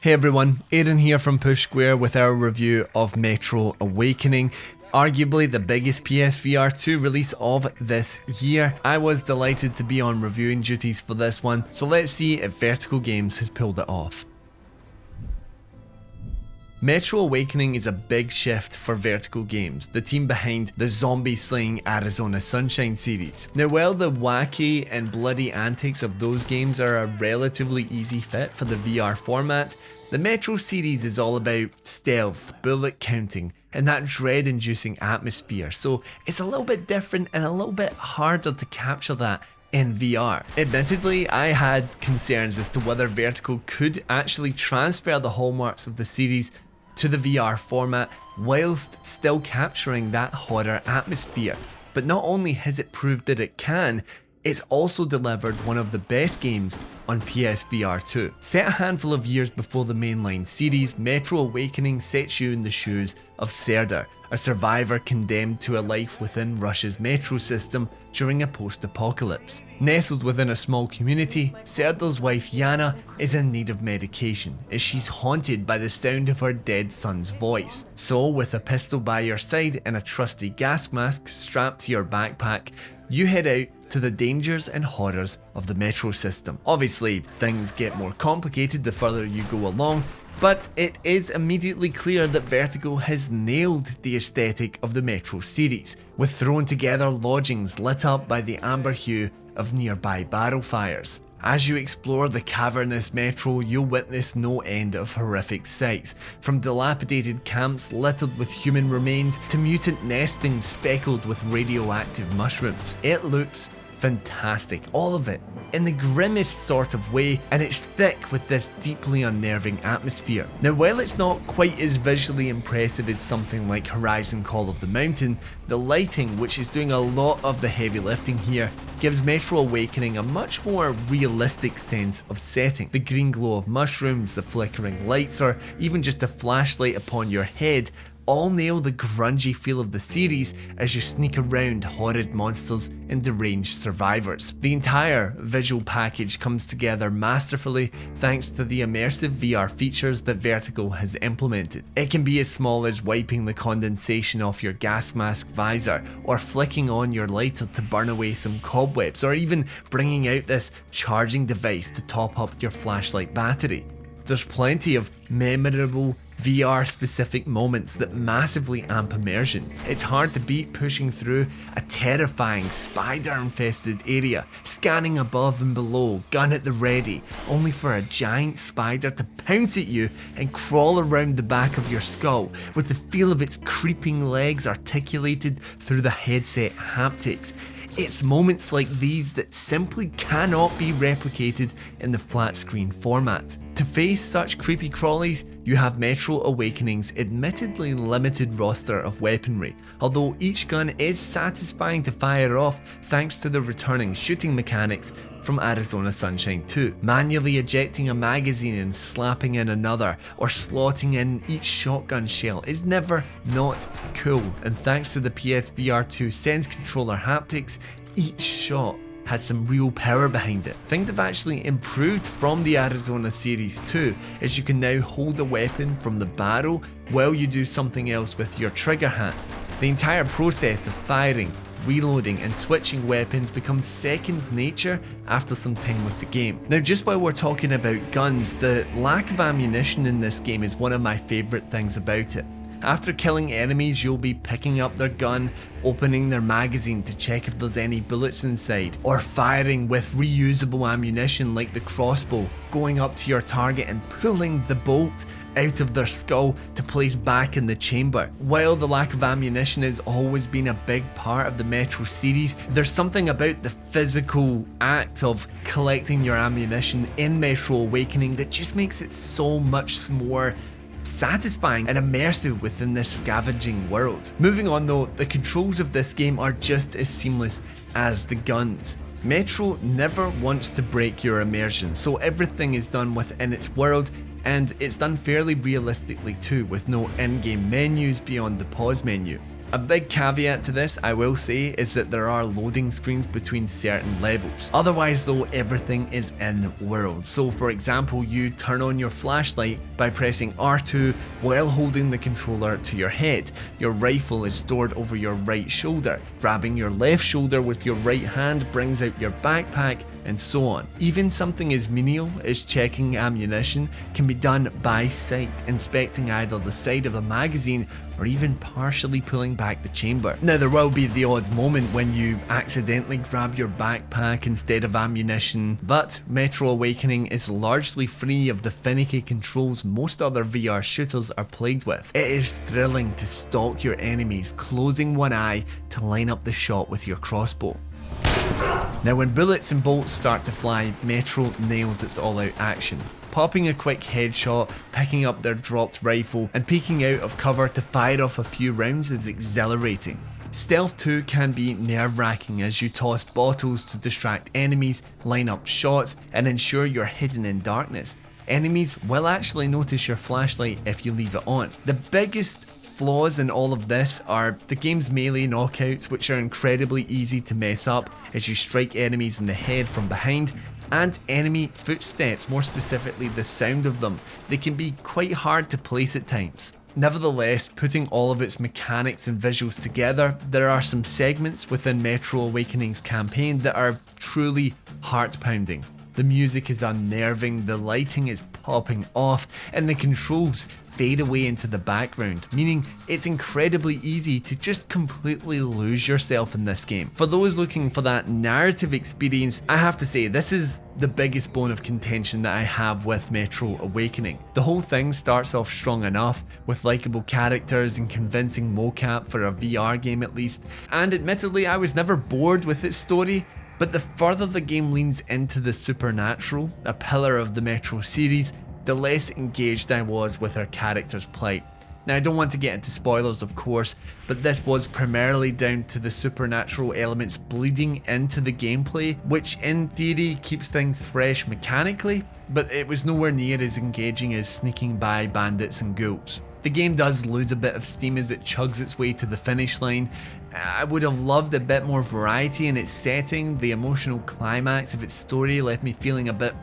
Hey everyone, Aaron here from Push Square with our review of Metro Awakening, arguably the biggest PSVR2 release of this year. I was delighted to be on reviewing duties for this one, so let's see if Vertigo Games has pulled it off. Metro Awakening is a big shift for Vertigo Games, the team behind the zombie-slaying Arizona Sunshine series. Now, while the wacky and bloody antics of those games are a relatively easy fit for the VR format, the Metro series is all about stealth, bullet counting, and that dread-inducing atmosphere, so it's a little bit different and a little bit harder to capture that in VR. Admittedly, I had concerns as to whether Vertigo could actually transfer the hallmarks of the series to the VR format whilst still capturing that horror atmosphere. But not only has it proved that it can, it's also delivered one of the best games on PSVR2. Set a handful of years before the mainline series, Metro Awakening sets you in the shoes of Serdar, a survivor condemned to a life within Russia's metro system during a post-apocalypse. Nestled within a small community, Serdar's wife Yana is in need of medication as she's haunted by the sound of her dead son's voice. So, with a pistol by your side and a trusty gas mask strapped to your backpack, you head out to the dangers and horrors of the metro system. Obviously, things get more complicated the further you go along, but it is immediately clear that Vertigo has nailed the aesthetic of the Metro series, with thrown together lodgings lit up by the amber hue of nearby barrel fires. As you explore the cavernous metro, you'll witness no end of horrific sights, from dilapidated camps littered with human remains to mutant nestings speckled with radioactive mushrooms. It looks fantastic, all of it, in the grimmest sort of way, and it's thick with this deeply unnerving atmosphere. Now, while it's not quite as visually impressive as something like Horizon Call of the Mountain, the lighting, which is doing a lot of the heavy lifting here, gives Metro Awakening a much more realistic sense of setting. The green glow of mushrooms, the flickering lights, or even just a flashlight upon your head all nail the grungy feel of the series as you sneak around horrid monsters and deranged survivors. The entire visual package comes together masterfully thanks to the immersive VR features that Vertigo has implemented. It can be as small as wiping the condensation off your gas mask visor, or flicking on your lighter to burn away some cobwebs, or even bringing out this charging device to top up your flashlight battery. There's plenty of memorable VR specific moments that massively amp immersion. It's hard to beat pushing through a terrifying spider infested area, scanning above and below, gun at the ready, only for a giant spider to pounce at you and crawl around the back of your skull, with the feel of its creeping legs articulated through the headset haptics. It's moments like these that simply cannot be replicated in the flat screen format. To face such creepy crawlies, you have Metro Awakening's admittedly limited roster of weaponry, although each gun is satisfying to fire off thanks to the returning shooting mechanics from Arizona Sunshine 2. Manually ejecting a magazine and slapping in another, or slotting in each shotgun shell is never not cool, and thanks to the PSVR2 Sense controller haptics, each shot has some real power behind it. Things have actually improved from the Arizona series too, as you can now hold a weapon from the barrel while you do something else with your trigger hand. The entire process of firing, reloading and switching weapons becomes second nature after some time with the game. Now, just while we're talking about guns, the lack of ammunition in this game is one of my favourite things about it. After killing enemies, you'll be picking up their gun, opening their magazine to check if there's any bullets inside, or firing with reusable ammunition like the crossbow, going up to your target and pulling the bolt out of their skull to place back in the chamber. While the lack of ammunition has always been a big part of the Metro series, there's something about the physical act of collecting your ammunition in Metro Awakening that just makes it so much more satisfying and immersive within this scavenging world. Moving on though, the controls of this game are just as seamless as the guns. Metro never wants to break your immersion, so everything is done within its world, and it's done fairly realistically too, with no in-game menus beyond the pause menu. A big caveat to this, I will say, is that there are loading screens between certain levels. Otherwise though, everything is in world. So for example, you turn on your flashlight by pressing R2 while holding the controller to your head. Your rifle is stored over your right shoulder. Grabbing your left shoulder with your right hand brings out your backpack, and so on. Even something as menial as checking ammunition can be done by sight, inspecting either the side of the magazine or even partially pulling back the chamber. Now there will be the odd moment when you accidentally grab your backpack instead of ammunition, but Metro Awakening is largely free of the finicky controls most other VR shooters are plagued with. It is thrilling to stalk your enemies, closing one eye to line up the shot with your crossbow. Now when bullets and bolts start to fly, Metro nails its all-out action. Popping a quick headshot, picking up their dropped rifle, and peeking out of cover to fire off a few rounds is exhilarating. Stealth too can be nerve-wracking as you toss bottles to distract enemies, line up shots, and ensure you're hidden in darkness. Enemies will actually notice your flashlight if you leave it on. The biggest flaws in all of this are the game's melee knockouts, which are incredibly easy to mess up as you strike enemies in the head from behind, and enemy footsteps, more specifically the sound of them. They can be quite hard to place at times. Nevertheless, putting all of its mechanics and visuals together, there are some segments within Metro Awakening's campaign that are truly heart-pounding. The music is unnerving, the lighting is popping off, and the controls fade away into the background, meaning it's incredibly easy to just completely lose yourself in this game. For those looking for that narrative experience, I have to say this is the biggest bone of contention that I have with Metro Awakening. The whole thing starts off strong enough, with likeable characters and convincing mocap for a VR game at least, and admittedly I was never bored with its story. But the further the game leans into the supernatural, a pillar of the Metro series, the less engaged I was with our character's plight. Now I don't want to get into spoilers of course, but this was primarily down to the supernatural elements bleeding into the gameplay, which in theory keeps things fresh mechanically, but it was nowhere near as engaging as sneaking by bandits and ghouls. The game does lose a bit of steam as it chugs its way to the finish line. I would have loved a bit more variety in its setting. The emotional climax of its story left me feeling a bit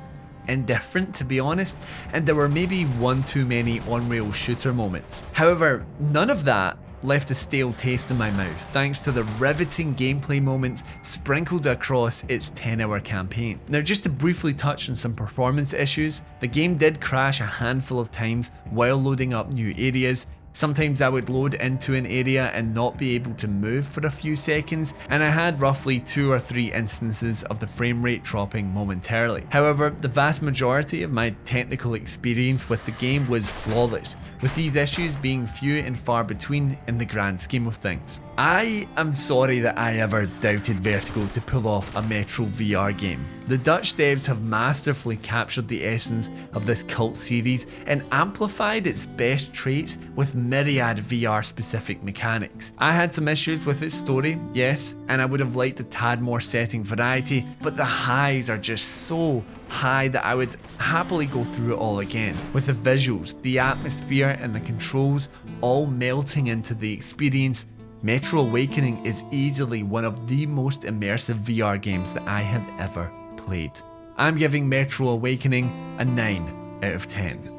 indifferent, to be honest, and there were maybe one too many on-rail shooter moments. However, none of that left a stale taste in my mouth thanks to the riveting gameplay moments sprinkled across its 10-hour campaign. Now just to briefly touch on some performance issues, the game did crash a handful of times while loading up new areas. Sometimes I would load into an area and not be able to move for a few seconds, and I had roughly 2 or 3 instances of the frame rate dropping momentarily. However, the vast majority of my technical experience with the game was flawless, with these issues being few and far between in the grand scheme of things. I am sorry that I ever doubted Vertigo to pull off a Metro VR game. The Dutch devs have masterfully captured the essence of this cult series and amplified its best traits with myriad VR specific mechanics. I had some issues with its story, yes, and I would have liked a tad more setting variety, but the highs are just so high that I would happily go through it all again, with the visuals, the atmosphere and the controls all melting into the experience. Metro Awakening is easily one of the most immersive VR games that I have ever played. I'm giving Metro Awakening a 9 out of 10.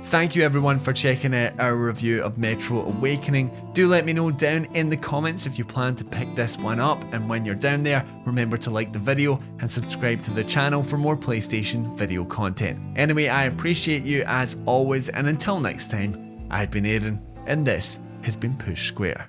Thank you everyone for checking out our review of Metro Awakening. Do let me know down in the comments if you plan to pick this one up, and when you're down there, remember to like the video and subscribe to the channel for more PlayStation video content. Anyway, I appreciate you as always, and until next time, I've been Aaron, and this has been Push Square.